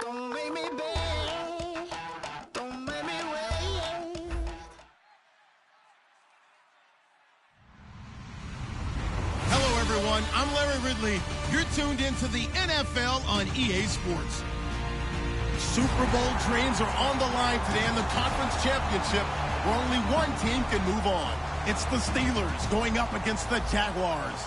Don't make me beg. Don't make me wait. Hello, everyone. I'm Larry Ridley. You're tuned into the NFL on EA Sports. Super Bowl dreams are on the line today in the conference championship, where only one team can move on. It's the Steelers going up against the Jaguars.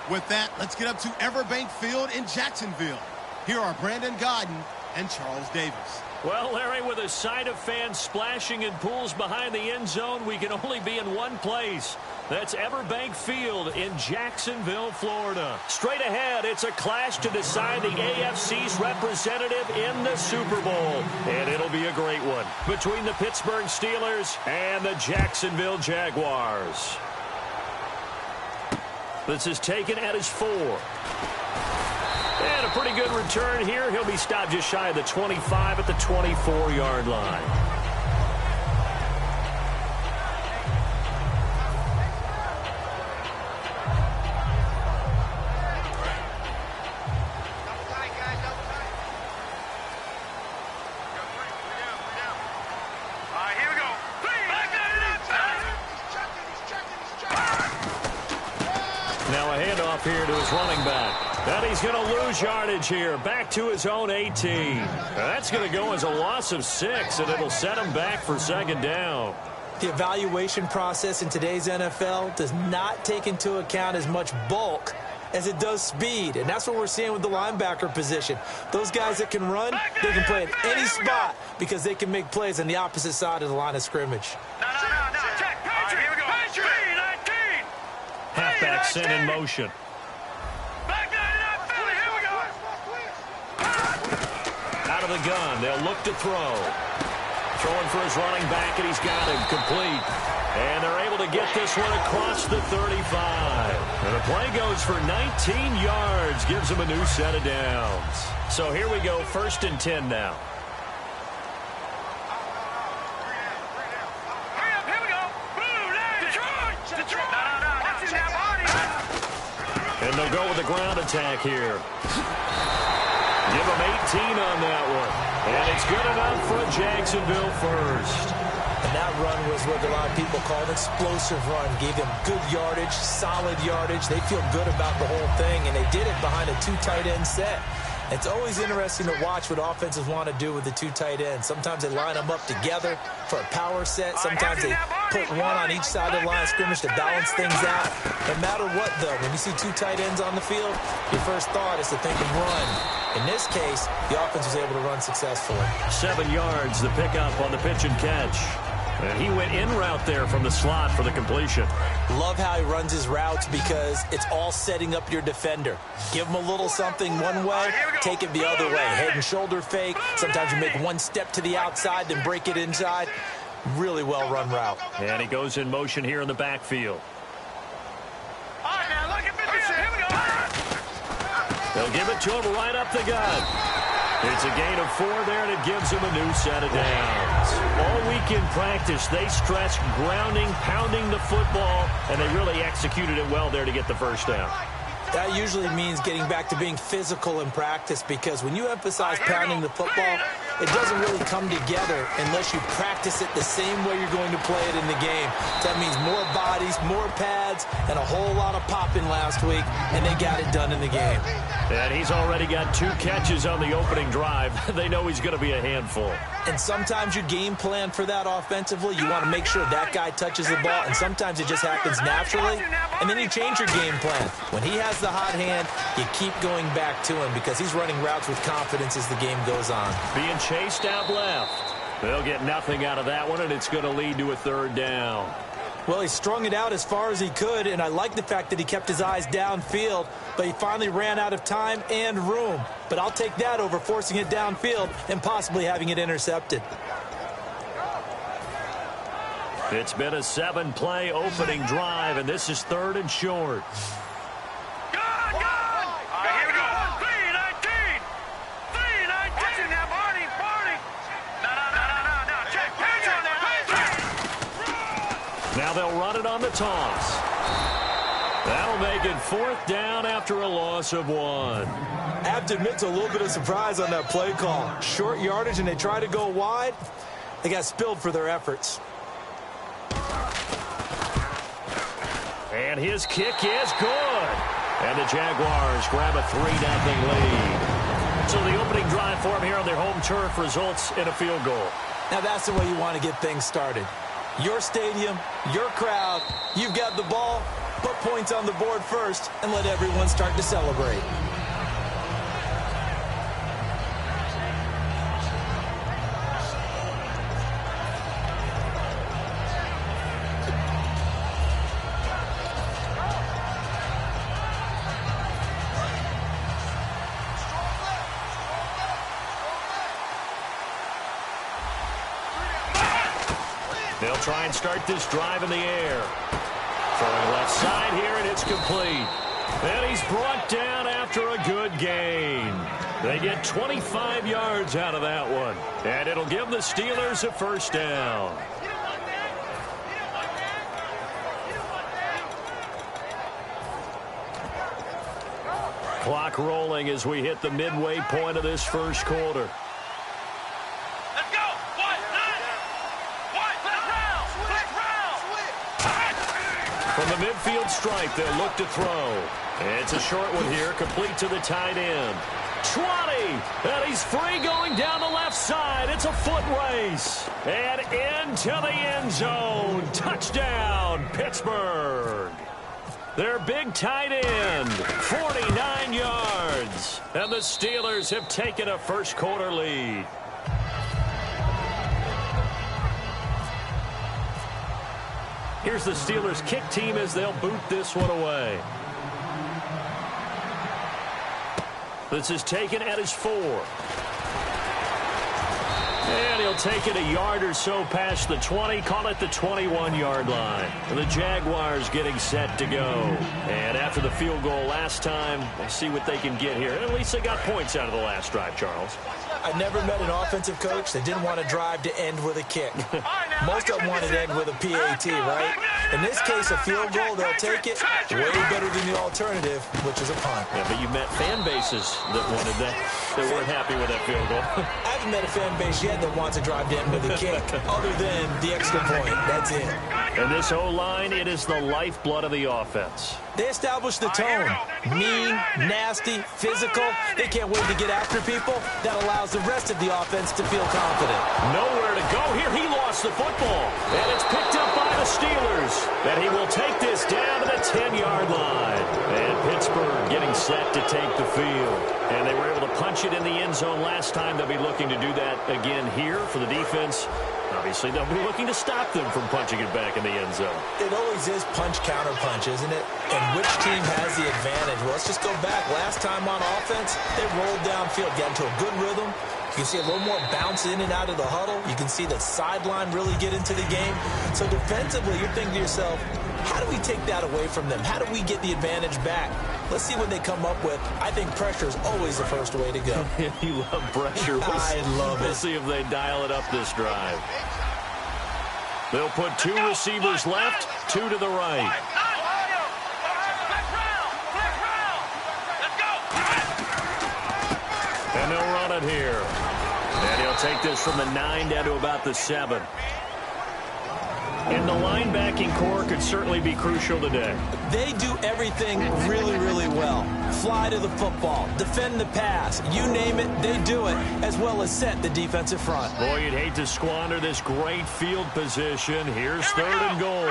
With that, let's get up to Everbank Field in Jacksonville. Here are Brandon Godden and Charles Davis. Well, Larry, with a sight of fans splashing in pools behind the end zone, we can only be in one place. That's Everbank Field in Jacksonville, Florida. Straight ahead, it's a clash to decide the AFC's representative in the Super Bowl. And it'll be a great one between the Pittsburgh Steelers and the Jacksonville Jaguars. This is taken at his 4. And a pretty good return here. He'll be stopped just shy of the 25 at the 24-yard line. Now a handoff here to his running back. And he's going to lose yardage here. Back to his own 18. That's going to go as a loss of 6, and it'll set him back for second down. The evaluation process in today's NFL does not take into account as much bulk as it does speed. And that's what we're seeing with the linebacker position. Those guys that can run, they can play at any spot because they can make plays on the opposite side of the line of scrimmage. No. Check. Patrick. Here we go. Patrick. 3-19. Halfback sent in motion. Back 99. Philly. Here we go. Out of the gun. They'll look to throw. Throwing for his running back, and he's got him complete. And they're able to get this one across the 35. And the play goes for 19 yards. Gives him a new set of downs. So here we go, 1st and 10 now. Here we go. Blue line. Detroit. No. Watch it now, Marty. And they'll go with the ground attack here. Give him 18 on that one. And it's good enough for a Jacksonville first. And that run was what a lot of people call an explosive run. Gave them good yardage, solid yardage. They feel good about the whole thing, and they did it behind a 2 tight end set. It's always interesting to watch what offenses want to do with the 2 tight ends. Sometimes they line them up together for a power set. Sometimes they put one on each side of the line of scrimmage to balance things out. No matter what, though, when you see 2 tight ends on the field, your first thought is to think of run. In this case, the offense was able to run successfully. 7 yards, the pickup on the pitch and catch. And he went in route there from the slot for the completion. Love how he runs his routes because it's all setting up your defender. Give him a little something one way, take it the other way. Head and shoulder fake. Sometimes you make one step to the outside, then break it inside. Really well-run route. And he goes in motion here in the backfield. All right, now look at this. Here we go. They'll give it to him right up the gut. It's a gain of 4 there, and it gives him a new set of downs. All week in practice, they stressed grounding, pounding the football, and they really executed it well there to get the first down. That usually means getting back to being physical in practice, because when you emphasize pounding the football, it doesn't really come together unless you practice it the same way you're going to play it in the game. That means more bodies, more pads, and a whole lot of popping last week, and they got it done in the game. And he's already got 2 catches on the opening drive. They know he's going to be a handful. And sometimes you game plan for that offensively. You want to make sure that guy touches the ball, and sometimes it just happens naturally. And then you change your game plan. When he has the hot hand, you keep going back to him because he's running routes with confidence as the game goes on. Being chased out left. They'll get nothing out of that one, and it's going to lead to a 3rd down. Well, he strung it out as far as he could, and I like the fact that he kept his eyes downfield, but he finally ran out of time and room. But I'll take that over forcing it downfield and possibly having it intercepted. It's been a 7-play opening drive, and this is 3rd and short. Here we go. 3-19. 3-19. Watch it now, Barney. No. Check. Hands on there. Now they'll run it on the toss. That'll make it 4th down after a loss of 1. I have to admit to a little bit of surprise on that play call. Short yardage, and they try to go wide. They got spilled for their efforts. And his kick is good. And the Jaguars grab a 3-0 lead. So the opening drive for them here on their home turf results in a field goal. Now that's the way you want to get things started. Your stadium, your crowd, you've got the ball, put points on the board first, and let everyone start to celebrate. They'll try and start this drive in the air. Throwing left side here, and it's complete. And he's brought down after a good gain. They get 25 yards out of that one. And it'll give the Steelers a 1st down. Clock rolling as we hit the midway point of this first quarter. From the midfield stripe, they'll look to throw. It's a short one here, complete to the tight end. 20, and he's free going down the left side. It's a foot race. And into the end zone. Touchdown, Pittsburgh. Their big tight end, 49 yards. And the Steelers have taken a first quarter lead. Here's the Steelers kick team as they'll boot this one away. This is taken at his 4. And he'll take it a yard or so past the 20, call it the 21-yard line. And the Jaguars getting set to go. And after the field goal last time, we'll see what they can get here. And at least they got points out of the last drive, Charles. I've never met an offensive coach that didn't want to drive to end with a kick. Most of them wanted to end with a PAT, right? In this case, a field goal, they'll take it way better than the alternative, which is a punt. Yeah, but you met fan bases that wanted that, that weren't happy with that field goal. I haven't met a fan base yet that wants to drive to end with a kick, other than the extra point. That's it. And this O-line, it is the lifeblood of the offense. They establish the tone. Mean, nasty, physical. They can't wait to get after people. That allows the rest of the offense to feel confident. Nowhere to go here. He lost the football. And it's picked up by the Steelers. And he will take this down to the 10-yard line. And Pittsburgh getting set to take the field. And they were able to punch it in the end zone last time. They'll be looking to do that again here for the defense. Obviously, they'll be looking to stop them from punching it back in the end zone. It always is punch-counter-punch, isn't it? And which team has the advantage? Well, let's just go back. Last time on offense, they rolled downfield, got into a good rhythm. You can see a little more bounce in and out of the huddle. You can see the sideline really get into the game. So defensively, you're thinking to yourself, how do we take that away from them? How do we get the advantage back? Let's see what they come up with. I think pressure is always the first way to go. You love pressure. I love it. We'll see if they dial it up this drive. They'll put 2 receivers left, 2 to the right. And they'll run it here. And he'll take this from the 9 down to about the 7. And the linebacking core could certainly be crucial today. They do everything really, really well. Fly to the football, defend the pass, you name it, they do it, as well as set the defensive front. Boy, you'd hate to squander this great field position. Here's 3rd and goal.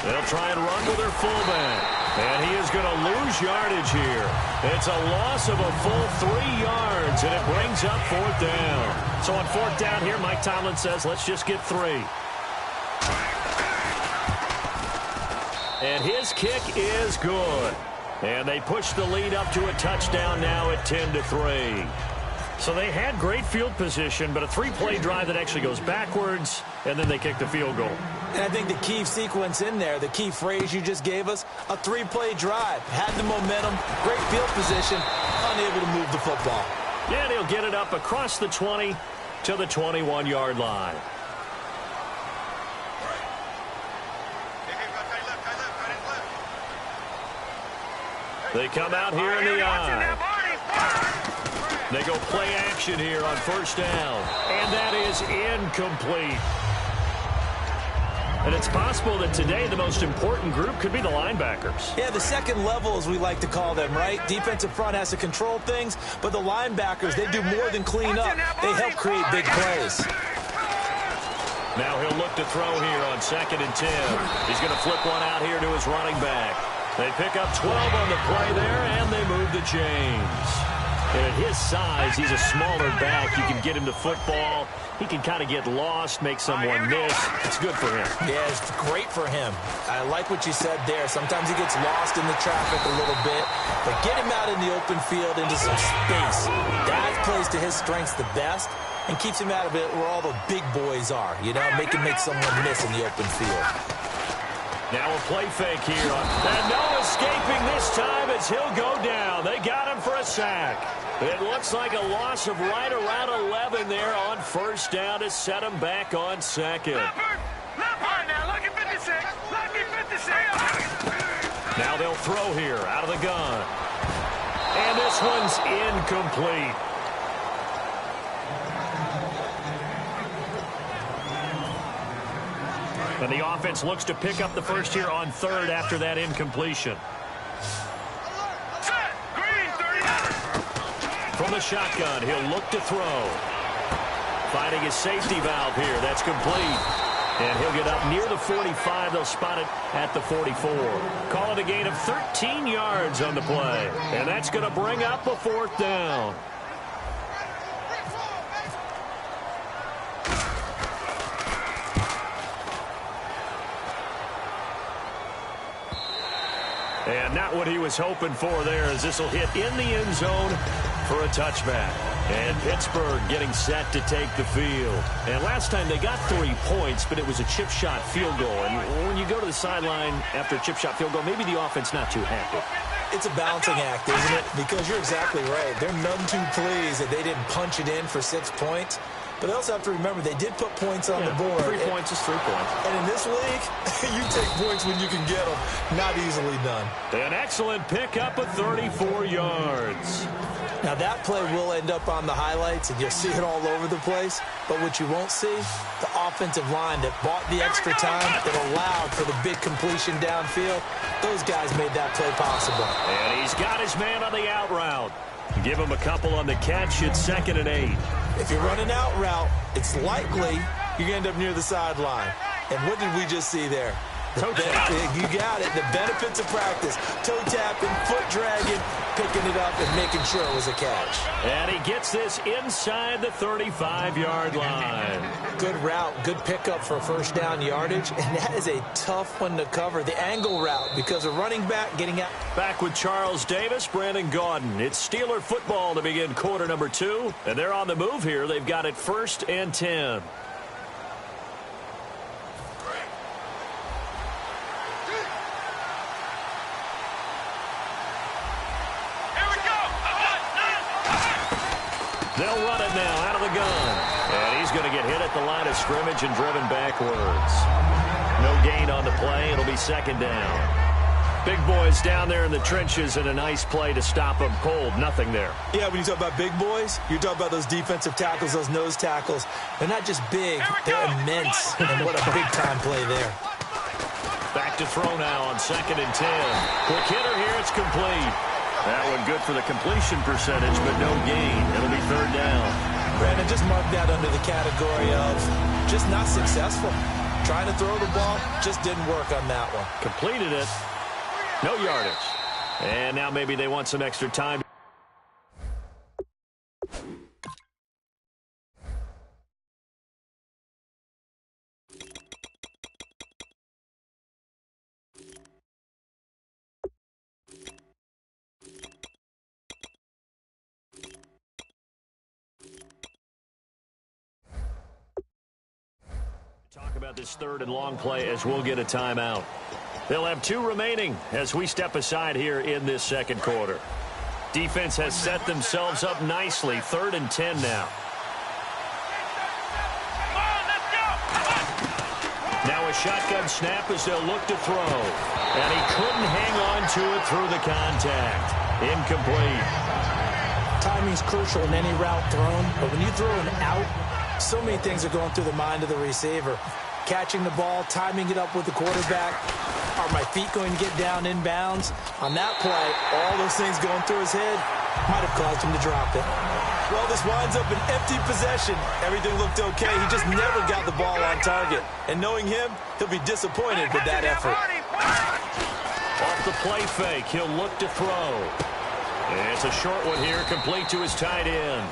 They'll try and run with their fullback. And he is going to lose yardage here. It's a loss of a full 3 yards, and it brings up 4th down. So on 4th down here, Mike Tomlin says, let's just get 3. And his kick is good. And they push the lead up to a touchdown now at 10-3. So they had great field position, but a 3-play drive that actually goes backwards, and then they kick the field goal. And I think the key sequence in there, the key phrase you just gave us, a 3-play drive. Had the momentum, great field position, unable to move the football. And he'll get it up across the 20 to the 21-yard line. They come out here in the eye. They go play action here on first down. And that is incomplete. And it's possible that today the most important group could be the linebackers. Yeah, the second level, as we like to call them, right? Defensive front has to control things, but the linebackers, they do more than clean up. They help create big plays. Now he'll look to throw here on 2nd and 10. He's going to flip one out here to his running back. They pick up 12 on the play there, and they move the chains. And at his size, he's a smaller back. You can get him to football. He can kind of get lost, make someone miss. It's good for him. Yeah, it's great for him. I like what you said there. Sometimes he gets lost in the traffic a little bit, but get him out in the open field into some space. That plays to his strengths the best and keeps him out of it where all the big boys are, you know, make him make someone miss in the open field. Now a play fake here. And no escaping this time as he'll go down. They got him for a sack. It looks like a loss of right around 11 there on first down to set him back on second. Leopard now, lucky 56. Lucky 56. Now they'll throw here out of the gun. And this one's incomplete. And the offense looks to pick up the first here on 3rd after that incompletion. Set. Green 39. From the shotgun, he'll look to throw. Finding his safety valve here. That's complete. And he'll get up near the 45. They'll spot it at the 44. Call it a gain of 13 yards on the play. And that's going to bring up a 4th down. And not what he was hoping for there, as this will hit in the end zone for a touchback. And Pittsburgh getting set to take the field. And last time they got 3 points, but it was a chip shot field goal. And when you go to the sideline after a chip shot field goal, maybe the offense not too happy. It's a balancing act, isn't it? Because you're exactly right. They're none too pleased that they didn't punch it in for 6 points. But they also have to remember they did put points on the board. 3 points is 3 points. And in this league, you take points when you can get them. Not easily done. An excellent pickup of 34 yards. Now that play will end up on the highlights, and you'll see it all over the place. But what you won't see, the offensive line that bought the extra time, that allowed for the big completion downfield, those guys made that play possible. And he's got his man on the out route. Give him a couple on the catch. It's 2nd and 8. If you run an out route, it's likely you're going to end up near the sideline. And what did we just see there? You got it. The benefits of practice. Toe tapping, foot dragging, picking it up, and making sure it was a catch. And he gets this inside the 35-yard line. Good route, good pickup for first down yardage, and that is a tough one to cover. The angle route, because a running back getting out. Back with Charles Davis, Brandon Gaudin. It's Steeler football to begin quarter number 2, and they're on the move here. They've got it 1st and 10. They'll run it now out of the gun. And he's going to get hit at the line of scrimmage and driven backwards. No gain on the play. It'll be 2nd down. Big boys down there in the trenches, and a nice play to stop them cold. Nothing there. Yeah, when you talk about big boys, you talk about those defensive tackles, those nose tackles. They're not just big, they're immense. And what a big-time play there. Back to throw now on 2nd and 10. Quick hitter here. It's complete. That one good for the completion percentage, but no gain. It'll be 3rd down. Brandon, just mark that under the category of just not successful. Trying to throw the ball, just didn't work on that one. Completed it. No yardage. And now maybe they want some extra time. Talk about this 3rd and long play as we'll get a timeout. They'll have 2 remaining as we step aside here in this 2nd quarter. Defense has set themselves up nicely. 3rd and 10 now. Come on, let's go. Now a shotgun snap as they'll look to throw. And he couldn't hang on to it through the contact. Incomplete. Timing's crucial in any route thrown, but when you throw an out, so many things are going through the mind of the receiver. Catching the ball, timing it up with the quarterback. Are my feet going to get down inbounds? On that play, all those things going through his head might have caused him to drop it. Well, this winds up an empty possession. Everything looked okay. He just never got the ball on target. And knowing him, he'll be disappointed with that effort. Off the play fake, he'll look to throw. And it's a short one here, complete to his tight end.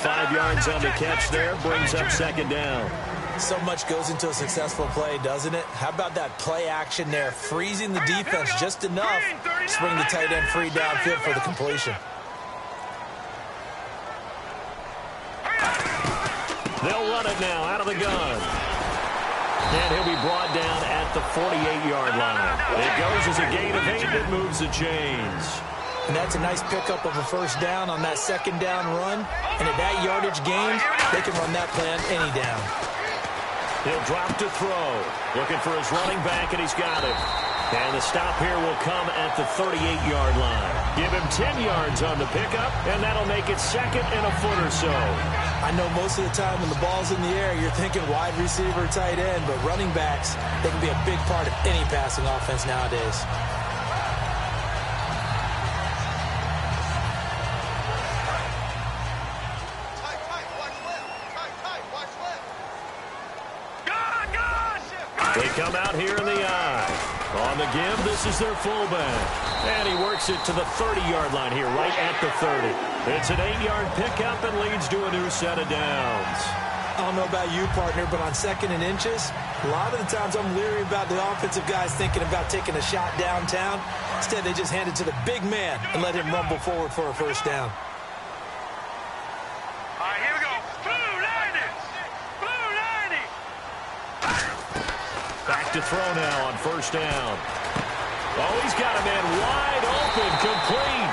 5 yards on the catch there, brings up second down. So much goes into a successful play, doesn't it? How about that play action there, freezing the defense just enough to bring the tight end free downfield for the completion. They'll run it now out of the gun. And he'll be brought down at the 48-yard line. It goes as a gain of 8 that moves the chains. And that's a nice pickup of a first down on that second down run. And at that yardage gain, they can run that play on any down. He'll drop to throw. Looking for his running back, and he's got it. And the stop here will come at the 38-yard line. Give him 10 yards on the pickup, and that'll make it second and a foot or so. I know most of the time when the ball's in the air, you're thinking wide receiver, tight end, but running backs, they can be a big part of any passing offense nowadays. They come out here in the eye. On the give, this is their fullback. And he works it to the 30-yard line here, right at the 30. It's an 8-yard pickup and leads to a new set of downs. I don't know about you, partner, but on second and inches, a lot of the times I'm leery about the offensive guys thinking about taking a shot downtown. Instead, they just hand it to the big man and let him rumble forward for a first down. All right, here we go. Blue 90. Blue 90. Back to throw now on first down. Oh, he's got a man wide open, complete.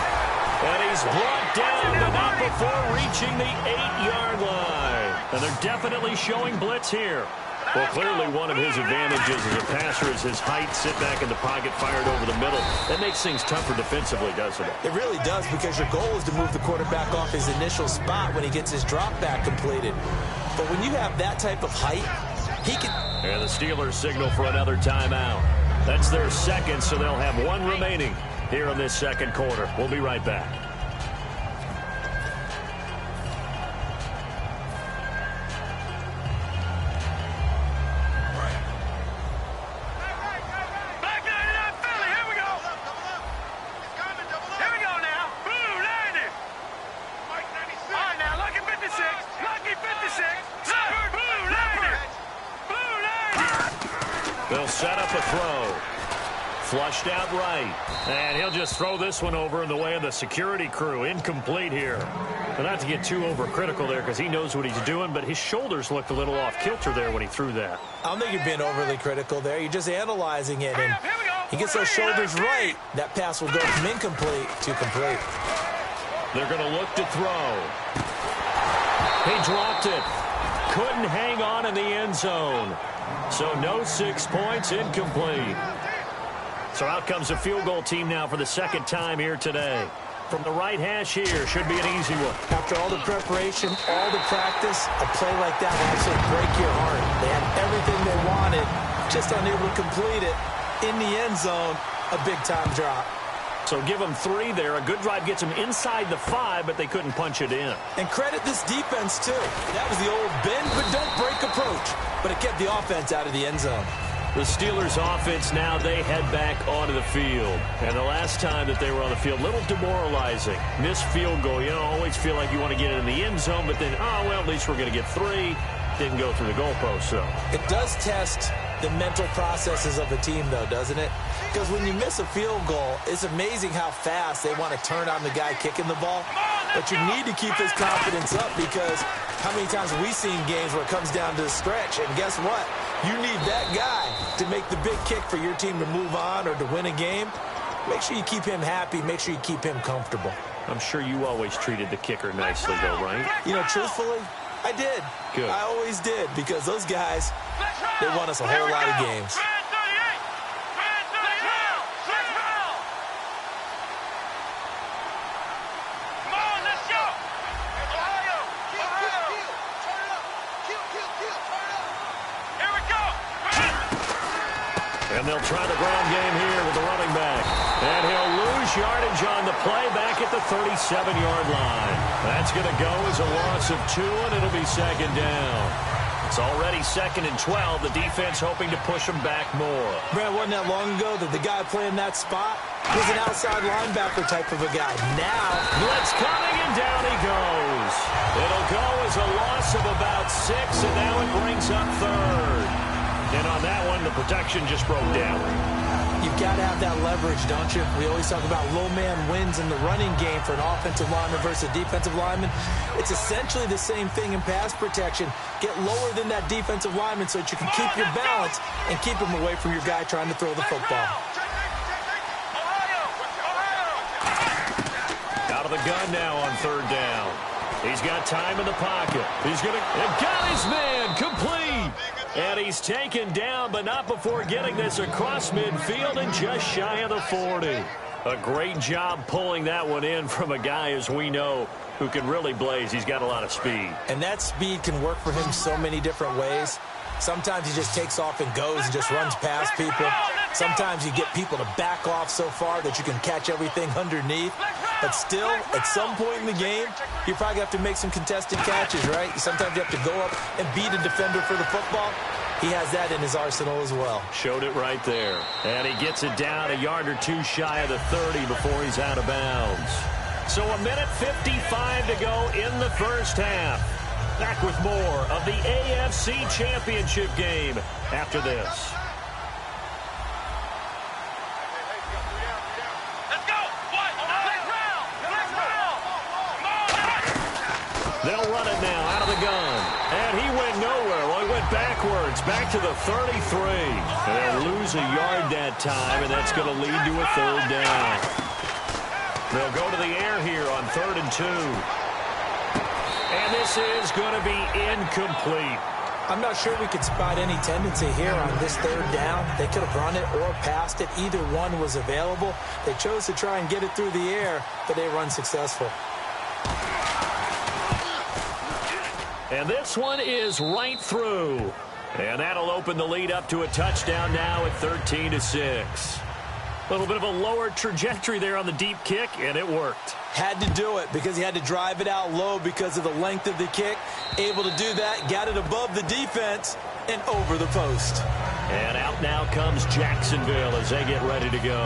And he's brought down, but not before reaching the 8-yard line. And they're definitely showing blitz here. Well, clearly one of his advantages as a passer is his height, sit back in the pocket, fired over the middle. That makes things tougher defensively, doesn't it? It really does, because your goal is to move the quarterback off his initial spot when he gets his drop back completed. But when you have that type of height, he can... And the Steelers signal for another timeout. That's their second, so they'll have one remaining here in this second quarter. We'll be right back. Black 99 Philly, here we go. Here we go now. Blue 90. All right, now, lucky 56. Lucky 56. Look, blue 90. Blue 90. They'll set up a throw. Flushed out right. And he'll just throw this one over in the way of the security crew. Incomplete here. But not to get too overcritical there, because he knows what he's doing, but his shoulders looked a little off kilter there when he threw that. I don't think you're being overly critical there. You're just analyzing it, and he gets those shoulders right. That pass will go from incomplete to complete. They're going to look to throw. He dropped it. Couldn't hang on in the end zone. So no 6 points, incomplete. So out comes a field goal team now for the second time here today. From the right hash here, should be an easy one. After all the preparation, all the practice, a play like that will actually break your heart. They had everything they wanted, just unable to complete it. In the end zone, a big-time drop. So give them 3 there. A good drive gets them inside the 5, but they couldn't punch it in. And credit this defense, too. That was the old bend but don't break approach. But it kept the offense out of the end zone. The Steelers offense now, they head back onto the field. And the last time that they were on the field, a little demoralizing. Missed field goal. You know, always feel like you want to get it in the end zone, but then, oh, well, at least we're going to get 3. Didn't go through the goalpost, so. It does test the mental processes of a team, though, doesn't it? Because when you miss a field goal, it's amazing how fast they want to turn on the guy kicking the ball. But you need to keep his confidence up, because how many times have we seen games where it comes down to the stretch? And guess what? You need that guy to make the big kick for your team to move on or to win a game. Make sure you keep him happy. Make sure you keep him comfortable. I'm sure you always treated the kicker nicely, though, right? You know, truthfully, I did. Good. I always did, because those guys, they won us a whole lot of games. And they'll try the ground game here with the running back. And he'll lose yardage on the play back at the 37-yard line. That's going to go as a loss of 2, and it'll be second down. It's already 2nd and 12. The defense hoping to push them back more. Brad, wasn't that long ago that the guy playing that spot was an outside linebacker type of a guy. Now, blitz coming, and down he goes. It'll go as a loss of about 6, and now it brings up 3rd. And on that one, the protection just broke down. You've got to have that leverage, don't you? We always talk about low man wins in the running game for an offensive lineman versus a defensive lineman. It's essentially the same thing in pass protection. Get lower than that defensive lineman so that you can keep your balance and keep him away from your guy trying to throw the football. Out of the gun now on 3rd down. He's got time in the pocket. He's going to... And got his man complete. And he's taken down, but not before getting this across midfield and just shy of the 40. A great job pulling that one in from a guy, as we know, who can really blaze. He's got a lot of speed. And that speed can work for him so many different ways. Sometimes he just takes off and goes and just runs past people. Sometimes you get people to back off so far that you can catch everything underneath. But still, at some point in the game, you probably have to make some contested catches, right? Sometimes you have to go up and beat a defender for the football. He has that in his arsenal as well. Showed it right there. And he gets it down a yard or 2 shy of the 30 before he's out of bounds. So 1:55 to go in the first half. Back with more of the AFC Championship game after this. They'll run it now out of the gun. And he went nowhere. Well, he went backwards, back to the 33. And they'll lose a yard that time, and that's going to lead to a 3rd down. They'll go to the air here on 3rd and 2. And this is going to be incomplete. I'm not sure we could spot any tendency here on this 3rd down. They could have run it or passed it. Either one was available. They chose to try and get it through the air, but they were unsuccessful. And this one is right through. And that'll open the lead up to a touchdown now at 13-6. A little bit of a lower trajectory there on the deep kick, and it worked. Had to do it because he had to drive it out low because of the length of the kick. Able to do that, got it above the defense and over the post. And out now comes Jacksonville as they get ready to go.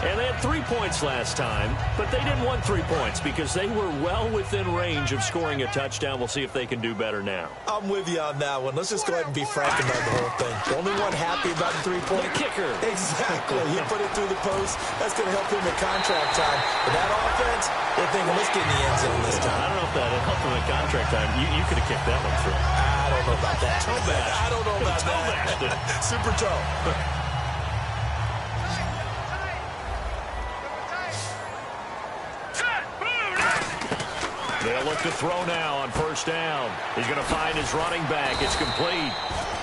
And they had 3 points last time, but they didn't want 3 points because they were well within range of scoring a touchdown. We'll see if they can do better now. I'm with you on that one. Let's just go ahead and be frank about the whole thing. The only one happy about the 3-point kicker. Exactly. He put it through the post. That's going to help him at contract time. But that offense, they're thinking, let's get in the end zone this time. I don't know if that helped him at contract time. You could have kicked that one through. I don't know about that. Toe bash. I don't know about that. Super toe. They'll look to throw now on 1st down. He's going to find his running back. It's complete.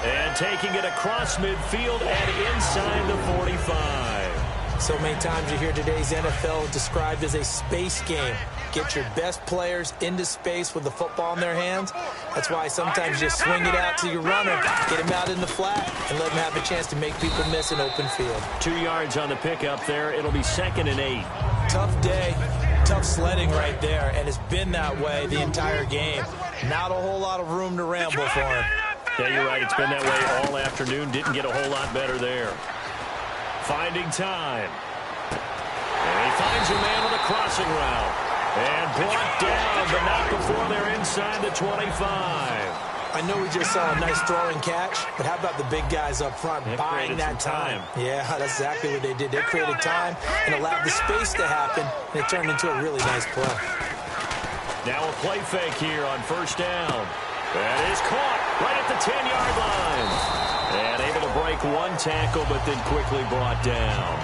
And taking it across midfield and inside the 45. So many times you hear today's NFL described as a space game. Get your best players into space with the football in their hands. That's why sometimes you just swing it out to your runner, get him out in the flat, and let him have a chance to make people miss an open field. 2 yards on the pickup there. It'll be 2nd and 8. Tough day, tough sledding right there, and it's been that way the entire game. Not a whole lot of room to ramble for him. Yeah, you're right. It's been that way all afternoon. Didn't get a whole lot better there. Finding time. And he finds a man on the crossing route. And brought down, but not before they're inside the 25. I know we just saw a nice throwing catch, but how about the big guys up front buying that time? Yeah, that's exactly what they did. They created time and allowed the space to happen, and it turned into a really nice play. Now a play fake here on 1st down. That is caught right at the 10-yard line. And able to break one tackle, but then quickly brought down.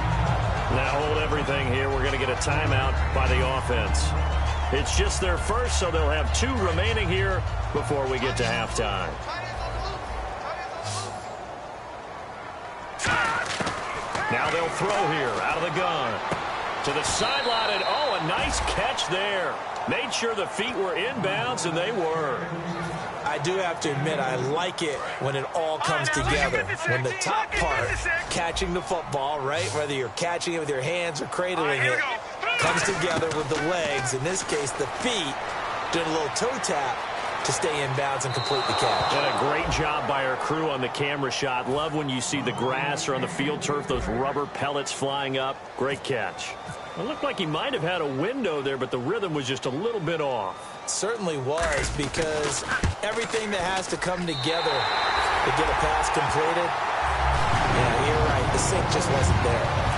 Now hold everything here. We're going to get a timeout by the offense. It's just their first, so they'll have 2 remaining here before we get to halftime. Now they'll throw here out of the gun. To the sideline, and oh, a nice catch there. Made sure the feet were inbounds, and they were. I do have to admit, I like it when it all comes together. When the top part, catching the football, right, whether you're catching it with your hands or cradling it, comes together with the legs, in this case the feet, doing a little toe tap to stay in bounds and complete the catch. And a great job by our crew on the camera shot. Love when you see the grass or on the field turf, those rubber pellets flying up. Great catch. It looked like he might have had a window there, but the rhythm was just a little bit off. It certainly was, because everything that has to come together to get a pass completed, yeah, you're right, the sync just wasn't there.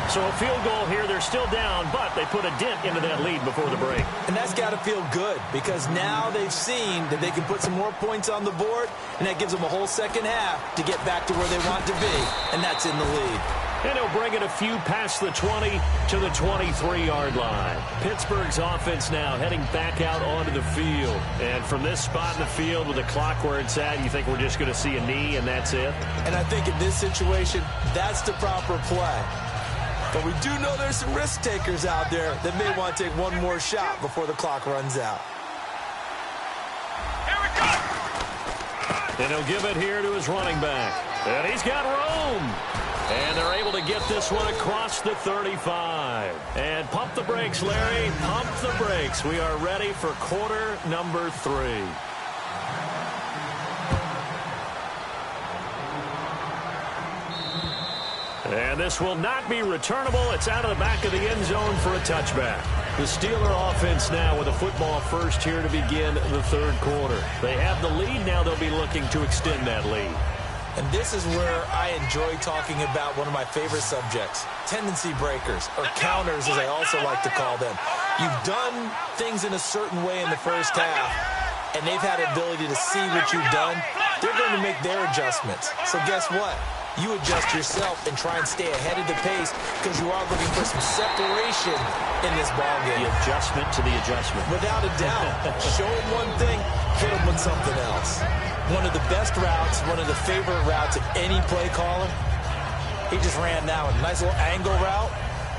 So a field goal here, they're still down, but they put a dent into that lead before the break. And that's got to feel good, because now they've seen that they can put some more points on the board, and that gives them a whole second half to get back to where they want to be, and that's in the lead. And he'll bring it a few past the 20 to the 23-yard line. Pittsburgh's offense now heading back out onto the field. And from this spot in the field with the clock where it's at, you think we're just going to see a knee and that's it? And I think in this situation, that's the proper play. But we do know there's some risk takers out there that may want to take one more shot before the clock runs out. Here we go! And he'll give it here to his running back. And he's got room. And they're able to get this one across the 35. And pump the brakes, Larry. Pump the brakes. We are ready for quarter number 3. And this will not be returnable. It's out of the back of the end zone for a touchback. The Steeler offense now with a football first here to begin the 3rd quarter. They have the lead. Now they'll be looking to extend that lead. And this is where I enjoy talking about one of my favorite subjects, tendency breakers, or counters as I also like to call them. You've done things in a certain way in the first half, and they've had the ability to see what you've done. They're going to make their adjustments. So guess what? You adjust yourself and try and stay ahead of the pace, because you are looking for some separation in this ballgame. The adjustment to the adjustment. Without a doubt. Show them one thing, hit them with something else. One of the best routes, one of the favorite routes of any play caller. He just ran that one. Nice little angle route.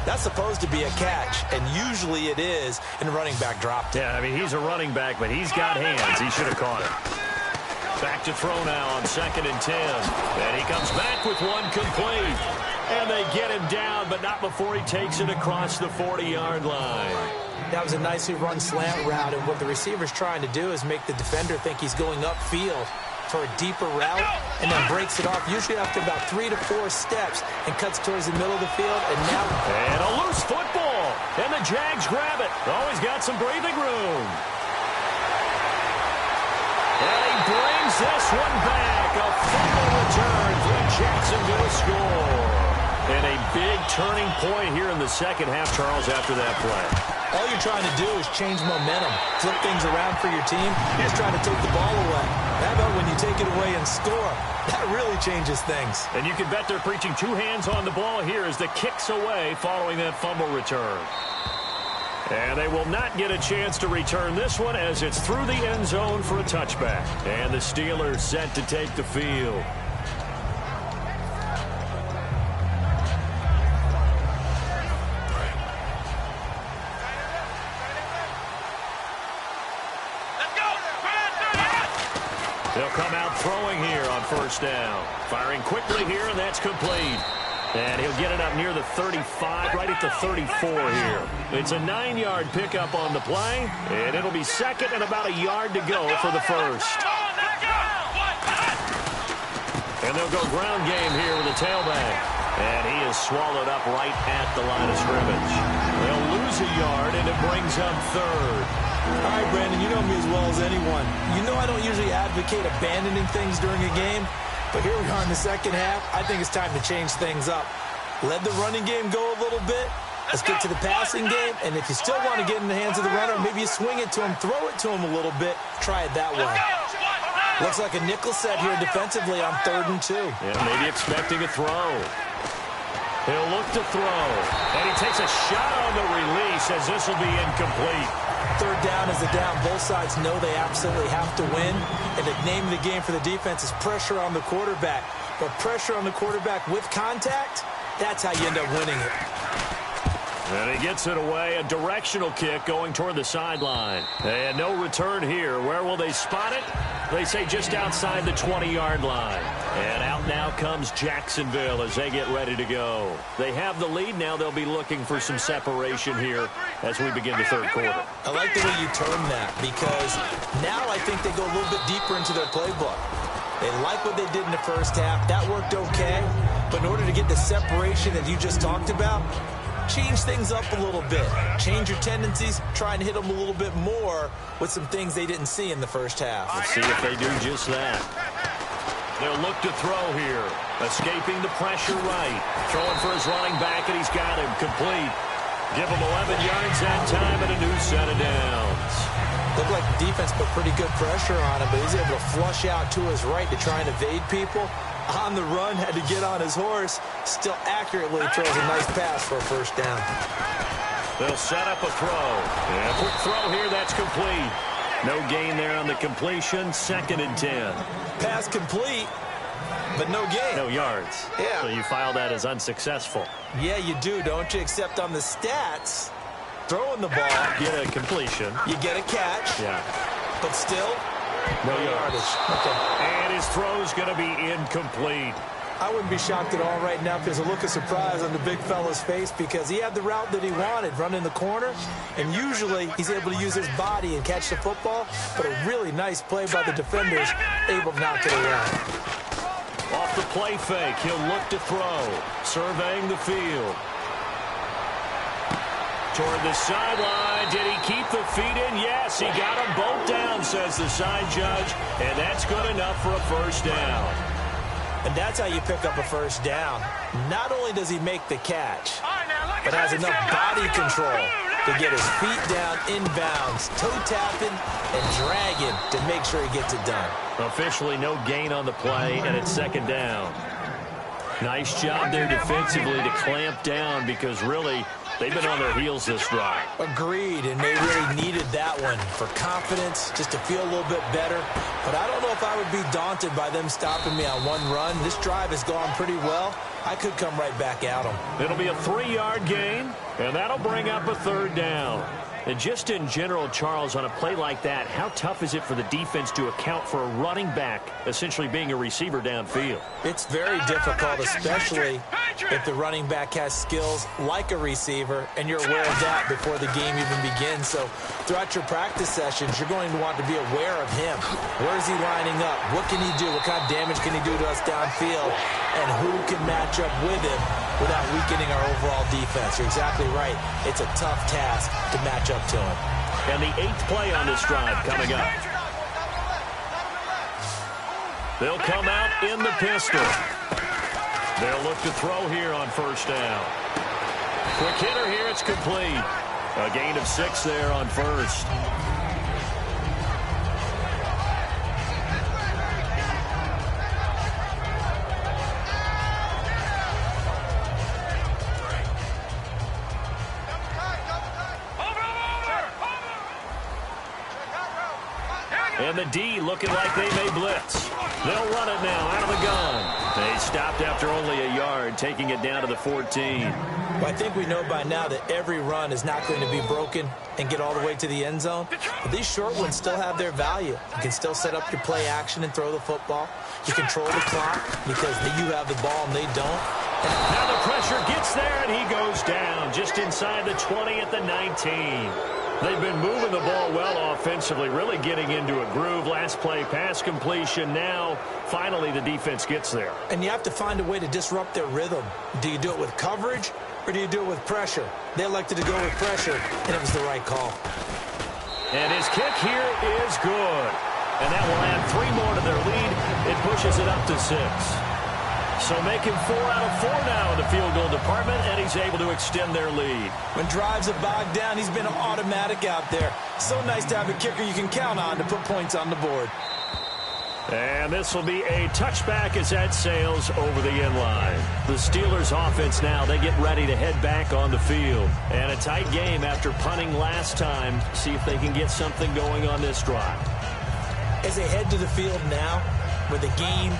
That's supposed to be a catch, and usually it is, and the running back dropped it. Yeah, I mean, he's a running back, but he's got hands. He should have caught it. Back to throw now on 2nd and 10. And he comes back with one complete. And they get him down, but not before he takes it across the 40-yard line. That was a nicely run slant route, and what the receiver's trying to do is make the defender think he's going upfield for a deeper route, and then breaks it off, usually after about 3 to 4 steps, and cuts towards the middle of the field, and now... And a loose football, and the Jags grab it. Always got some breathing room. And he brings this one back. A fumble return for Jacksonville score. And a big turning point here in the second half, Charles, after that play. All you're trying to do is change momentum, flip things around for your team. You're just trying to take the ball away. How about when you take it away and score? That really changes things. And you can bet they're preaching 2 hands on the ball here as the kick's away following that fumble return. And they will not get a chance to return this one as it's through the end zone for a touchback. And the Steelers set to take the field. They'll come out throwing here on 1st down. Firing quickly here, and that's complete. And he'll get it up near the 35, right at the 34 here. It's a 9-yard pickup on the play, and it'll be 2nd and about a yard to go for the 1st. And they'll go ground game here with a tailback. And he is swallowed up right at the line of scrimmage. They'll lose a yard, and it brings up 3rd. All right, Brandon, you know me as well as anyone. You know I don't usually advocate abandoning things during a game, but here we are in the second half. I think it's time to change things up. Let the running game go a little bit. Let's get to the passing game, and if you still want to get in the hands of the runner, maybe you swing it to him, throw it to him a little bit, try it that way. Looks like a nickel set here defensively on 3rd and 2. Yeah, maybe expecting a throw. He'll look to throw, and he takes a shot on the release as this will be incomplete. Third down is the down. Both sides know they absolutely have to win. And the name of the game for the defense is pressure on the quarterback. But pressure on the quarterback with contact, that's how you end up winning it. And he gets it away. A directional kick going toward the sideline. And no return here. Where will they spot it? They say just outside the 20-yard line. And out now comes Jacksonville as they get ready to go. They have the lead now. They'll be looking for some separation here as we begin the third quarter. I like the way you term that because now I think they go a little bit deeper into their playbook. They like what they did in the first half. That worked okay. But in order to get the separation that you just talked about, change things up a little bit. Change your tendencies. Try and hit them a little bit more with some things they didn't see in the first half. Let's see if they do just that. They'll look to throw here. Escaping the pressure right. Throwing for his running back, and he's got him complete. Give him 11 yards that time and a new set of downs. Looked like the defense put pretty good pressure on him, but he's able to flush out to his right to try and evade people. On the run, had to get on his horse. Still accurately throws a nice pass for a first down. They'll set up a throw. And a quick throw here, that's complete. No gain there on the completion. 2nd and 10. Pass complete, but no gain. No yards. Yeah. So you file that as unsuccessful. Yeah, you do, don't you? Except on the stats, throwing the ball, Get a completion. you get a catch, Yeah. but still, No no yards. yardage. Okay. And his throw's going to be incomplete. I wouldn't be shocked at all right now if there's a look of surprise on the big fella's face because he had the route that he wanted, running the corner, and usually he's able to use his body and catch the football, but a really nice play by the defenders, able to knock it around. Off the play fake, he'll look to throw. Surveying the field. Toward the sideline. Did he keep the feet in? Yes, he got them both down, says the side judge, and that's good enough for a first down. And that's how you pick up a first down. Not only does he make the catch, but has enough body control to get his feet down inbounds, toe tapping and dragging to make sure he gets it done. Officially no gain on the play, and it's 2nd down. Nice job there defensively to clamp down because really they've been on their heels this drive. Agreed, and they really needed that one for confidence, just to feel a little bit better. But I don't know if I would be daunted by them stopping me on one run. This drive has gone pretty well. I could come right back at them. It'll be a 3-yard gain, and that'll bring up a 3rd down. And just in general, Charles, on a play like that, how tough is it for the defense to account for a running back essentially being a receiver downfield? It's very difficult, especially if the running back has skills like a receiver, and you're aware of that before the game even begins. So throughout your practice sessions, you're going to want to be aware of him. Where is he lining up? What can he do? What kind of damage can he do to us downfield? And who can match up with him without weakening our overall defense? You're exactly right. It's a tough task to match up to him. And the 8th play on this drive coming up. They'll come out in the pistol. They'll look to throw here on first down. Quick hitter here, it's complete. A gain of 6 there on first. And the D looking like they may blitz. They'll run it now out of the gun. They stopped after only a yard, taking it down to the 14. Well, I think we know by now that every run is not going to be broken and get all the way to the end zone. But these short ones still have their value. You can still set up your play action and throw the football. You control the clock because you have the ball and they don't. Now the pressure gets there, and he goes down just inside the 20 at the 19. They've been moving the ball well offensively, really getting into a groove. Last play, pass completion. Now, finally, the defense gets there. And you have to find a way to disrupt their rhythm. Do you do it with coverage, or do you do it with pressure? They elected to go with pressure, and it was the right call. And his kick here is good. And that will add 3 more to their lead. It pushes it up to 6. So making 4 out of 4 now in the field goal department, and he's able to extend their lead. When drives are bogged down, he's been automatic out there. So nice to have a kicker you can count on to put points on the board. And this will be a touchback as that sails over the end line. The Steelers offense now, they get ready to head back on the field. And a tight game after punting last time. See if they can get something going on this drive. As they head to the field now, with the game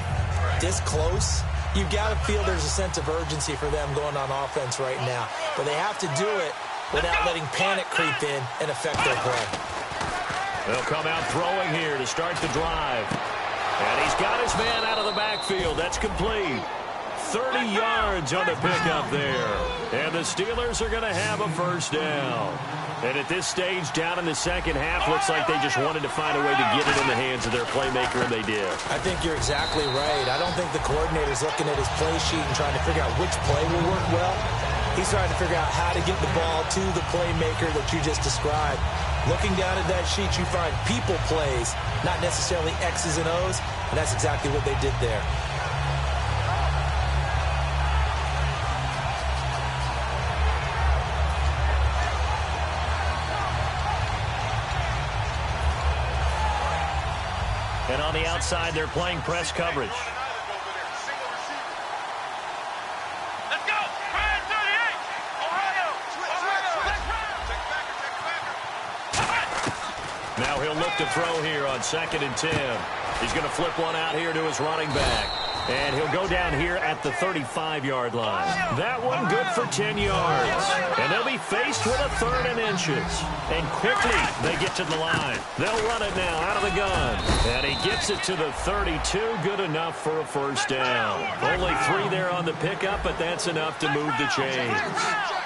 this close, you've got to feel there's a sense of urgency for them going on offense right now. But they have to do it without letting panic creep in and affect their play. They'll come out throwing here to start the drive. And he's got his man out of the backfield. That's complete. 30 yards on the pickup there. And the Steelers are going to have a first down. And at this stage, down in the second half, looks like they just wanted to find a way to get it in the hands of their playmaker, and they did. I think you're exactly right. I don't think the coordinator's looking at his play sheet and trying to figure out which play will work well. He's trying to figure out how to get the ball to the playmaker that you just described. Looking down at that sheet, you find people plays, not necessarily X's and O's, and that's exactly what they did there. And on the outside, they're playing press coverage. Let's go! 38! Ohio! Now he'll look to throw here on 2nd and 10. He's going to flip one out here to his running back. And he'll go down here at the 35-yard line. That one good for 10 yards. And they'll be faced with a 3rd and inches. And quickly they get to the line. They'll run it now out of the gun. And he gets it to the 32. Good enough for a first down. Only 3 there on the pickup, but that's enough to move the chains.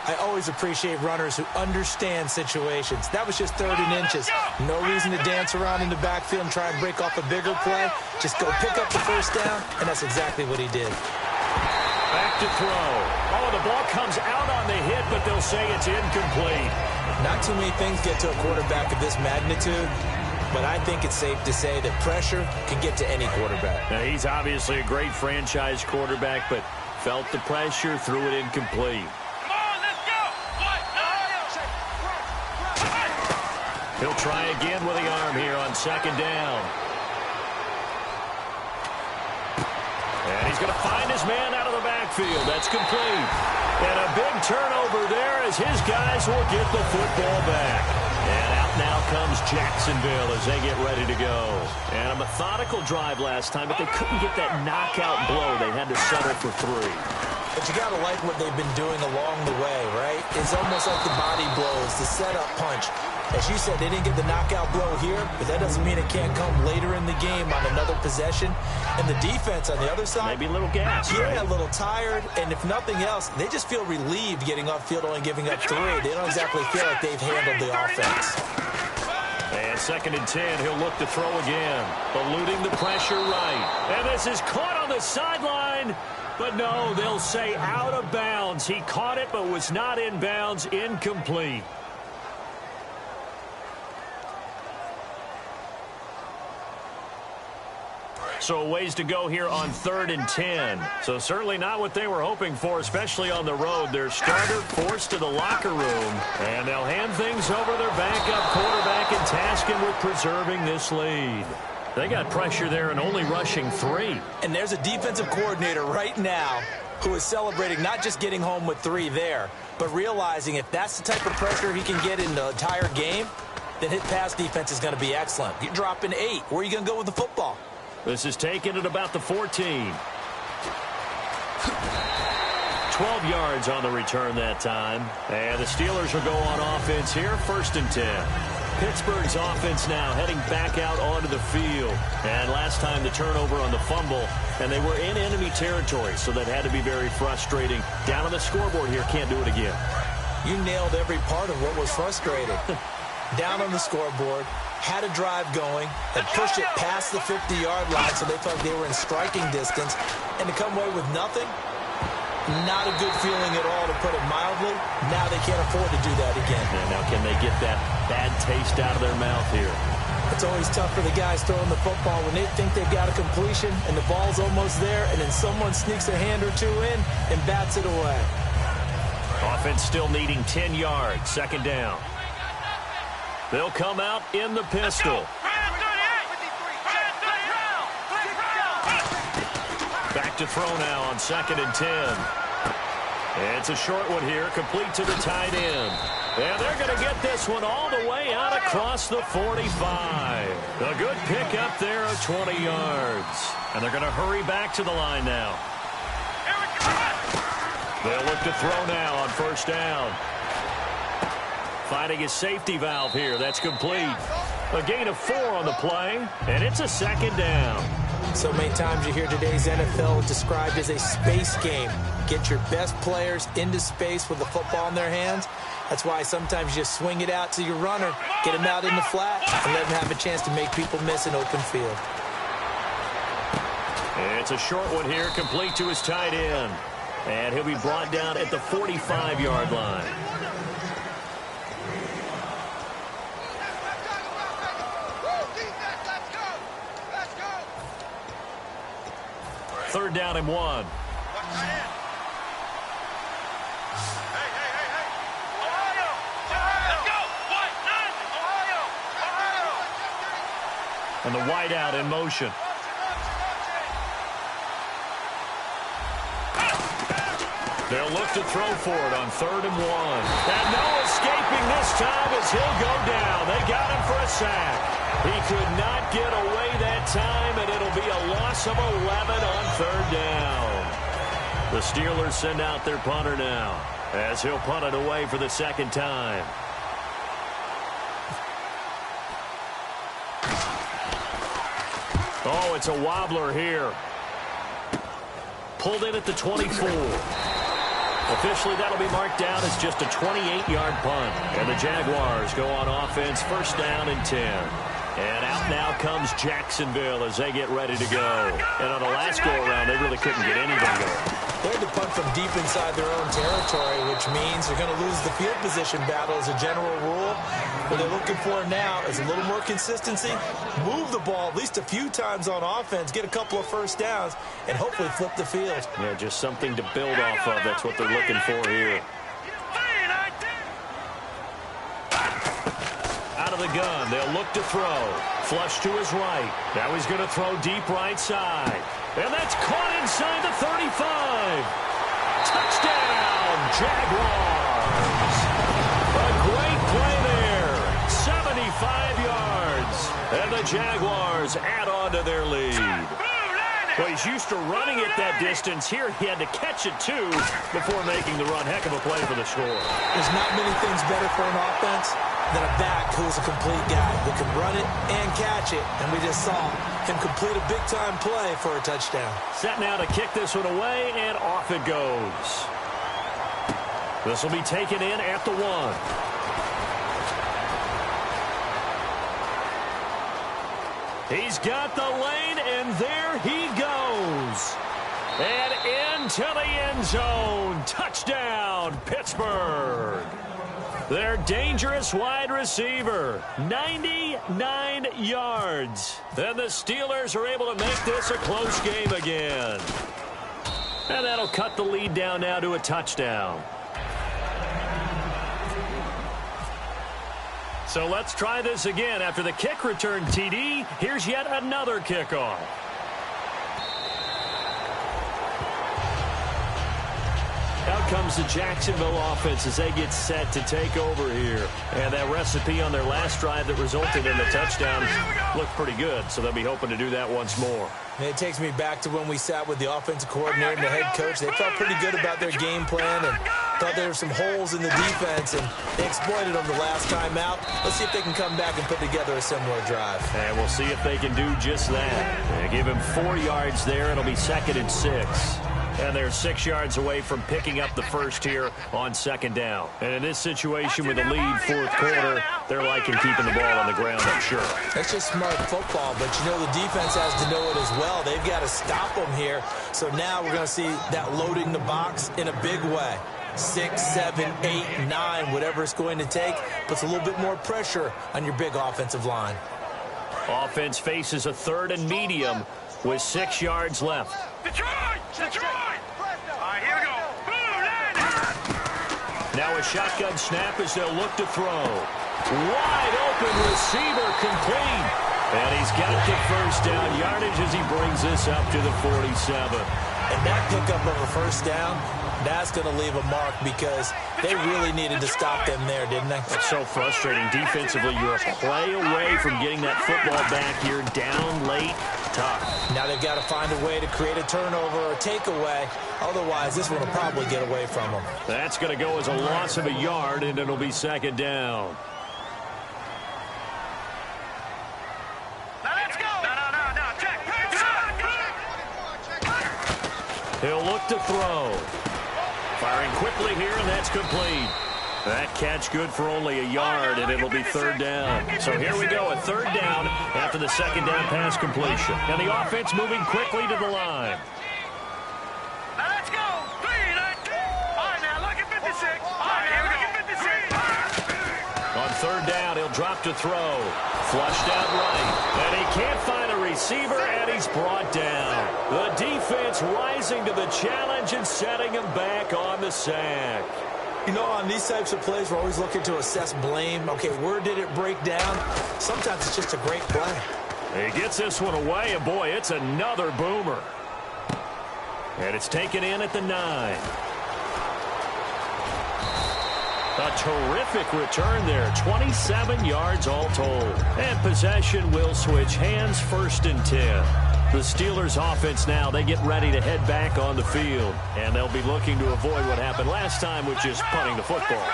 I always appreciate runners who understand situations. That was just 3rd and inches. No reason to dance around in the backfield and try and break off a bigger play. Just go pick up the first down, and that's exactly what he did. Back to throw. Oh, the ball comes out on the hit, but they'll say it's incomplete. Not too many things get to a quarterback of this magnitude, but I think it's safe to say that pressure can get to any quarterback. Now, he's obviously a great franchise quarterback, but felt the pressure, threw it incomplete. He'll try again with the arm here on 2nd down. And he's going to find his man out of the backfield. That's complete. And a big turnover there as his guys will get the football back. And out now comes Jacksonville as they get ready to go. And a methodical drive last time, but they couldn't get that knockout blow. They had to settle for 3. But you got to like what they've been doing along the way, right? It's almost like the body blows, the setup punch. As you said, they didn't get the knockout blow here, but that doesn't mean it can't come later in the game on another possession. And the defense on the other side, maybe a little gas, yeah, right? A little tired, and if nothing else, they just feel relieved getting off field, only giving up 3. They don't exactly feel like they've handled the offense. And 2nd and 10, he'll look to throw again, eluding the pressure right. And this is caught on the sideline. But no, they'll say out of bounds. He caught it but was not in bounds. Incomplete. So a ways to go here on 3rd and 10. So certainly not what they were hoping for, especially on the road. Their starter forced to the locker room. And they'll hand things over their backup quarterback and task him with preserving this lead. They got pressure there and only rushing 3. And there's a defensive coordinator right now who is celebrating not just getting home with 3 there, but realizing if that's the type of pressure he can get in the entire game, then his pass defense is going to be excellent. You're dropping 8. Where are you going to go with the football? This is taken at about the 14. 12 yards on the return that time. And the Steelers will go on offense here, 1st and 10. Pittsburgh's offense now heading back out onto the field. And last time the turnover on the fumble, and they were in enemy territory, so that had to be very frustrating. Down on the scoreboard here, can't do it again. You nailed every part of what was frustrating. Down on the scoreboard, had a drive going, and pushed it past the 50-yard line so they felt they were in striking distance, and to come away with nothing, not a good feeling at all, to put it mildly. Now they can't afford to do that again. And now can they get that bad taste out of their mouth here? It's always tough for the guys throwing the football when they think they've got a completion and the ball's almost there, and then someone sneaks a hand or 2 in and bats it away. Offense still needing 10 yards, 2nd down. They'll come out in the pistol. back to throw now on 2nd and 10. It's a short one here, complete to the tight end. And they're going to get this one all the way out across the 45. A good pick up there of 20 yards. And they're going to hurry back to the line now. They'll look to throw now on 1st down. Finding his safety valve here. That's complete. A gain of 4 on the play, and it's a 2nd down. So many times you hear today's NFL described as a space game. Get your best players into space with the football in their hands. That's why sometimes you just swing it out to your runner, get him out in the flat, and let him have a chance to make people miss an open field. It's a short one here, complete to his tight end. And he'll be brought down at the 45-yard line. Third down and 1. And the wideout in motion. They'll look to throw for it on 3rd and 1. And no escaping this time as he'll go down. They got him for a sack. He could not get away that time, and it'll be a loss of 11 on 3rd down. The Steelers send out their punter now as he'll punt it away for the 2nd time. Oh, it's a wobbler here. Pulled in at the 24. Officially, that'll be marked down as just a 28-yard punt. And the Jaguars go on offense, 1st down and 10. And out now comes Jacksonville as they get ready to go. And on the last go-around, they really couldn't get anything going. They had to punt from deep inside their own territory, which means they're going to lose the field position battle as a general rule. What they're looking for now is a little more consistency, move the ball at least a few times on offense, get a couple of 1st downs, and hopefully flip the field. Yeah, just something to build off of. That's what they're looking for here. Out of the gun, they'll look to throw. Flush to his right. Now he's going to throw deep right side. And that's caught inside the 35. Touchdown, Jaguars. A great play there. 75 yards. And the Jaguars add on to their lead. Well, he's used to running it that distance. Here he had to catch it, too, before making the run. Heck of a play for the score. There's not many things better for an offense than a back who's a complete guy who can run it and catch it. And we just saw him complete a big-time play for a touchdown. Set now to kick this one away, and off it goes. This will be taken in at the 1. He's got the lane, and there he goes. And into the end zone. Touchdown, Pittsburgh. Their dangerous wide receiver, 99 yards. And the Steelers are able to make this a close game again. And that'll cut the lead down now to a touchdown. So let's try this again. After the kick return TD, here's yet another kickoff. Out comes the Jacksonville offense as they get set to take over here. And that recipe on their last drive that resulted in the touchdown looked pretty good, so they'll be hoping to do that once more. And it takes me back to when we sat with the offensive coordinator and the head coach. They felt pretty good about their game plan and thought there were some holes in the defense, and they exploited them the last time out. Let's see if they can come back and put together a similar drive. And we'll see if they can do just that. They give him 4 yards there. It'll be 2nd and 6. And they're 6 yards away from picking up the first here on 2nd down. And in this situation with the lead 4th quarter, they're liking keeping the ball on the ground, I'm sure. That's just smart football, but you know the defense has to know it as well. They've got to stop them here. So now we're going to see that loading the box in a big way. 6, 7, 8, 9, whatever it's going to take, puts a little bit more pressure on your big offensive line. Offense faces a 3rd and medium with 6 yards left. Detroit! Detroit! All right, here we go. Boom, now a shotgun snap as they'll look to throw. Wide open receiver complete. And he's got the first down yardage as he brings this up to the 47. And that pickup of a first down, that's going to leave a mark because they really needed to stop them there, didn't they? It's so frustrating. Defensively, you're a play away from getting that football back here. Down late, tough. Now they've got to find a way to create a turnover or takeaway. Otherwise, this one will probably get away from them. That's going to go as a loss of a yard, and it'll be second down. Now let's go. No. Check. He'll look to throw. Firing quickly here, and that's complete. That catch good for only a yard, and it'll be third down. So here we go, a third down after the second down pass completion. And the offense moving quickly to the line. Now let's go. 3, 9. All right, now look at 56. All right, here we go. 56. On third down, he'll drop to throw. Flushed out right. And he can't find a receiver, and he's brought down. The defense rising to the challenge and setting him back on the sack. You know, on these types of plays, we're always looking to assess blame. Okay, where did it break down? Sometimes it's just a great play. He gets this one away, and boy, it's another boomer. And it's taken in at the 9. A terrific return there, 27 yards all told. And possession will switch hands, 1st and 10. The Steelers offense now, they get ready to head back on the field. And they'll be looking to avoid what happened last time, which is punting the football.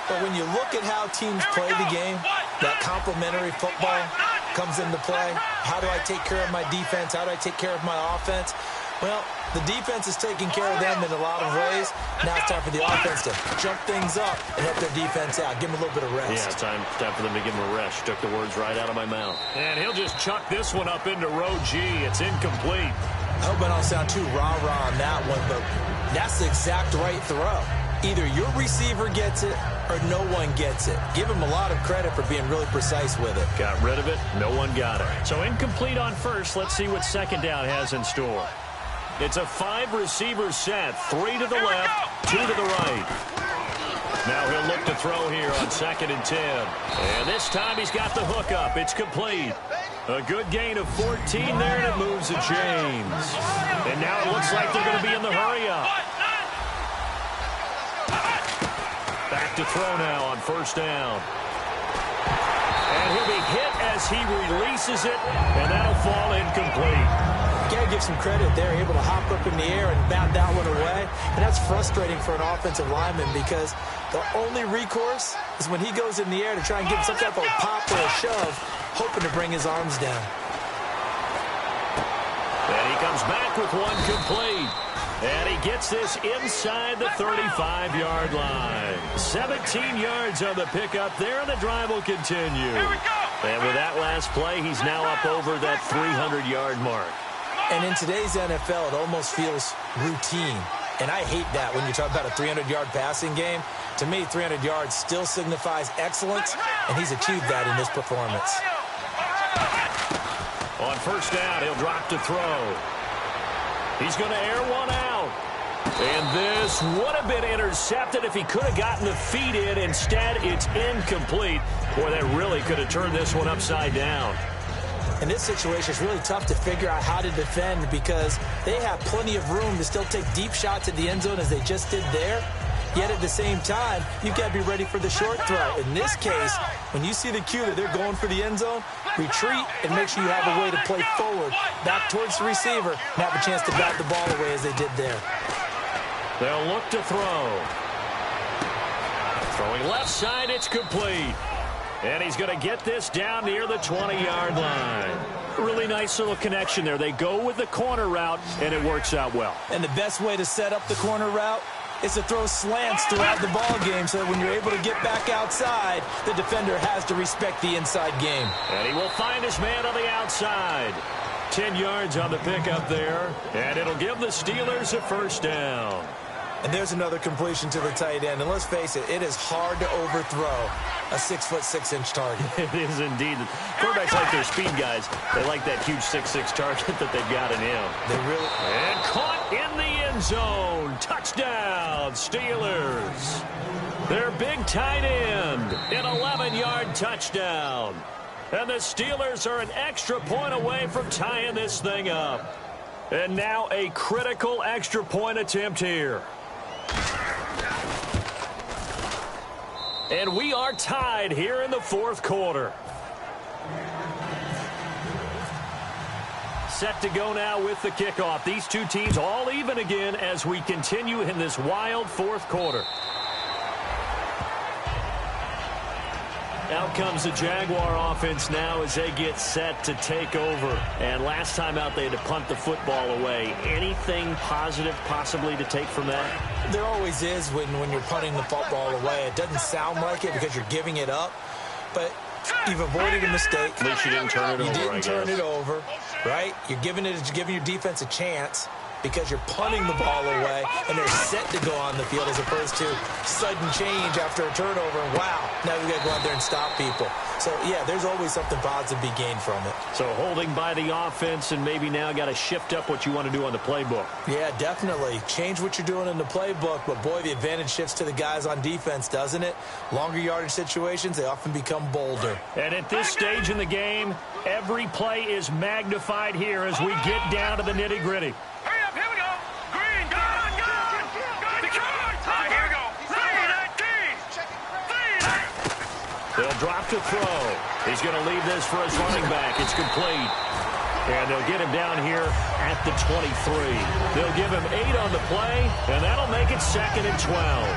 But when you look at how teams play the game, that complementary football comes into play. How do I take care of my defense? How do I take care of my offense? Well, the defense is taking care of them in a lot of ways. Now it's time for the offense to jump things up and help their defense out. Give them a little bit of rest. Yeah, it's time for them to give him a rest. Took the words right out of my mouth. And he'll just chuck this one up into row G. It's incomplete. I hope I don't sound too rah-rah on that one, but that's the exact right throw. Either your receiver gets it or no one gets it. Give him a lot of credit for being really precise with it. Got rid of it. No one got it. So incomplete on first. Let's see what second down has in store. It's a 5-receiver set. 3 to the left, 2 to the right. Now he'll look to throw here on 2nd and 10. And this time he's got the hook up. It's complete. A good gain of 14 there, and it moves the chains. And now it looks like they're going to be in the hurry up. Back to throw now on 1st down. And he'll be hit as he releases it, and that'll fall incomplete. Got to give some credit there, able to hop up in the air and bat that one away. And that's frustrating for an offensive lineman because the only recourse is when he goes in the air to try and get some type of pop or a shove, hoping to bring his arms down. And he comes back with one complete. And he gets this inside the 35-yard line. 17 yards on the pickup there, and the drive will continue. And with that last play, he's now up over that 300-yard mark. And in today's NFL, it almost feels routine. And I hate that when you talk about a 300-yard passing game. To me, 300 yards still signifies excellence, and he's achieved that in this performance. On 1st down, he'll drop to throw. He's going to air one out. And this would have been intercepted if he could have gotten the feet in. Instead, it's incomplete. Boy, that really could have turned this one upside down. In this situation, it's really tough to figure out how to defend because they have plenty of room to still take deep shots at the end zone as they just did there. Yet at the same time, you've got to be ready for the short throw. In this case, when you see the cue that they're going for the end zone, retreat and make sure you have a way to play forward, back towards the receiver, and have a chance to bat the ball away as they did there. They'll look to throw. Throwing left side, it's complete. And he's going to get this down near the 20-yard line. Really nice little connection there. They go with the corner route, and it works out well. And the best way to set up the corner route is to throw slants throughout the ball game so that when you're able to get back outside, the defender has to respect the inside game. And he will find his man on the outside. 10 yards on the pickup there, and it'll give the Steelers a 1st down. And there's another completion to the tight end. And let's face it, it is hard to overthrow a 6'6" target. It is indeed. Quarterbacks like their speed guys. They like that huge 6'6" target that they've got in him. They really. And caught in the end zone. Touchdown, Steelers. Their big tight end, an 11-yard touchdown. And the Steelers are an extra point away from tying this thing up. And now a critical extra point attempt here. And we are tied here in the fourth quarter. Set to go now with the kickoff. These two teams all even again as we continue in this wild fourth quarter. Out comes the Jaguar offense now as they get set to take over. And last time out they had to punt the football away. Anything positive possibly to take from that? There always is when you're punting the football away. It doesn't sound like it because you're giving it up, but you've avoided a mistake. At least you didn't turn it over. You didn't turn it over, right? You're giving your defense a chance because you're punting the ball away and they're set to go on the field as opposed to sudden change after a turnover. And wow, now we got to go out there and stop people. So, yeah, there's always something positive to be gained from it. So holding by the offense and maybe now got to shift up what you want to do on the playbook. Yeah, definitely. Change what you're doing in the playbook, but, boy, the advantage shifts to the guys on defense, doesn't it? Longer yardage situations, they often become bolder. And at this stage in the game, every play is magnified here as we get down to the nitty-gritty. Hurry up, here we go. Green, gun. Here we go. They'll drop to throw. He's going to leave this for his running back. It's complete. And they'll get him down here at the 23. They'll give him 8 on the play, and that'll make it 2nd and 12.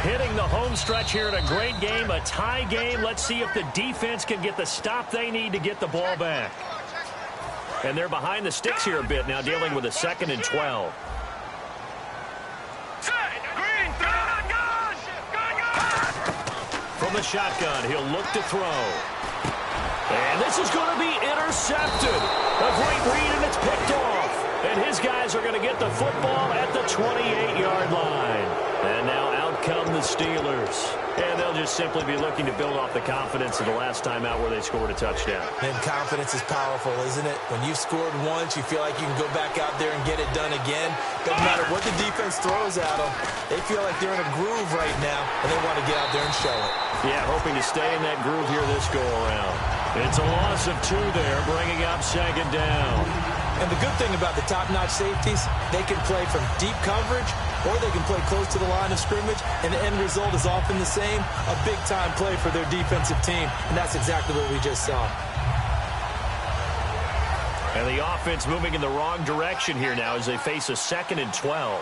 Hitting the home stretch here in a great game, a tie game. Let's see if the defense can get the stop they need to get the ball back. And they're behind the sticks here a bit now, dealing with a 2nd and 12. From the shotgun, he'll look to throw. And this is going to be intercepted. A great read, and it's picked off. And his guys are going to get the football at the 28-yard line. And now out come the Steelers. And they'll just simply be looking to build off the confidence of the last time out where they scored a touchdown. And confidence is powerful, isn't it? When you've scored once, you feel like you can go back out there and get it done again. Doesn't matter what the defense throws at them. They feel like they're in a groove right now, and they want to get out there and show it. Yeah, hoping to stay in that groove here this go-around. It's a loss of 2 there, bringing up 2nd down. And the good thing about the top-notch safeties, they can play from deep coverage or they can play close to the line of scrimmage, and the end result is often the same, a big-time play for their defensive team, and that's exactly what we just saw. And the offense moving in the wrong direction here now as they face a 2nd and 12.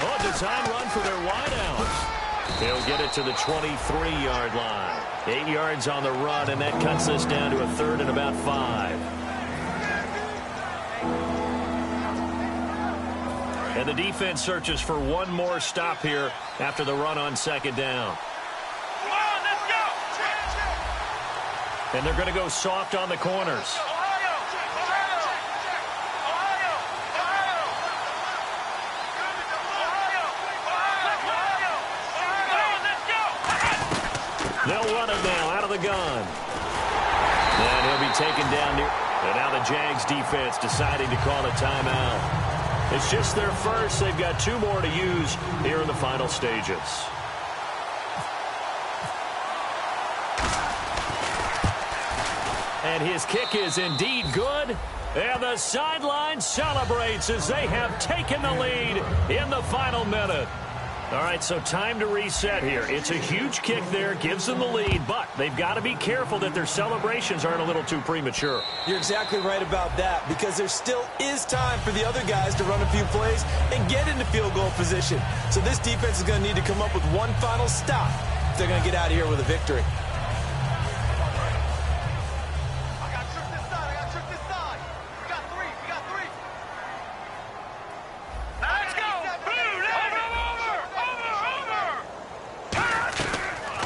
Oh, design run for their wideouts. He'll get it to the 23-yard line. 8 yards on the run, and that cuts us down to a 3rd and about 5. And the defense searches for one more stop here after the run on 2nd down. Come on, let's go. And they're going to go soft on the corners. They'll run it now out of the gun. And he'll be taken down near. And now the Jags defense deciding to call a timeout. It's just their first. They've got 2 more to use here in the final stages. And his kick is indeed good. And the sideline celebrates as they have taken the lead in the final minute. All right, so time to reset here. It's a huge kick there, gives them the lead, but they've got to be careful that their celebrations aren't a little too premature. You're exactly right about that, because there still is time for the other guys to run a few plays and get into field goal position. So this defense is going to need to come up with one final stop if they're going to get out of here with a victory.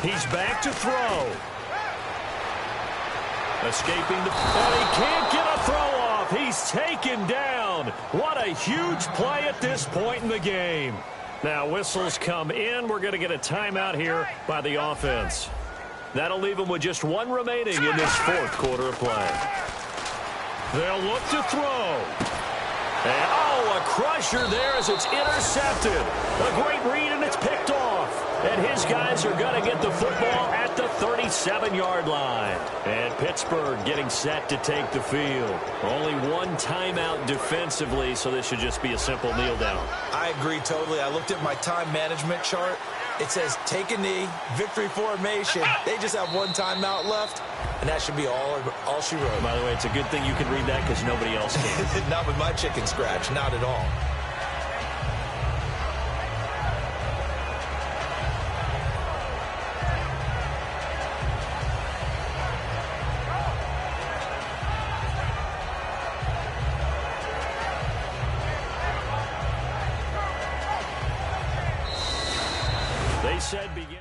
He's back to throw. Escaping the... And he can't get a throw off. He's taken down. What a huge play at this point in the game. Now whistles come in. We're going to get a timeout here by the offense. That'll leave them with just 1 remaining in this 4th quarter of play. They'll look to throw. And, oh, a crusher there as it's intercepted. A great read, and it's picked off. And his guys are going to get the football at the 37-yard line. And Pittsburgh getting set to take the field. Only one timeout defensively, so this should just be a simple kneel down. I agree totally. I looked at my time management chart. It says take a knee, victory formation. They just have one timeout left, and that should be all she wrote. By the way, it's a good thing you can read that because nobody else can. Not with my chicken scratch, not at all. They said begin.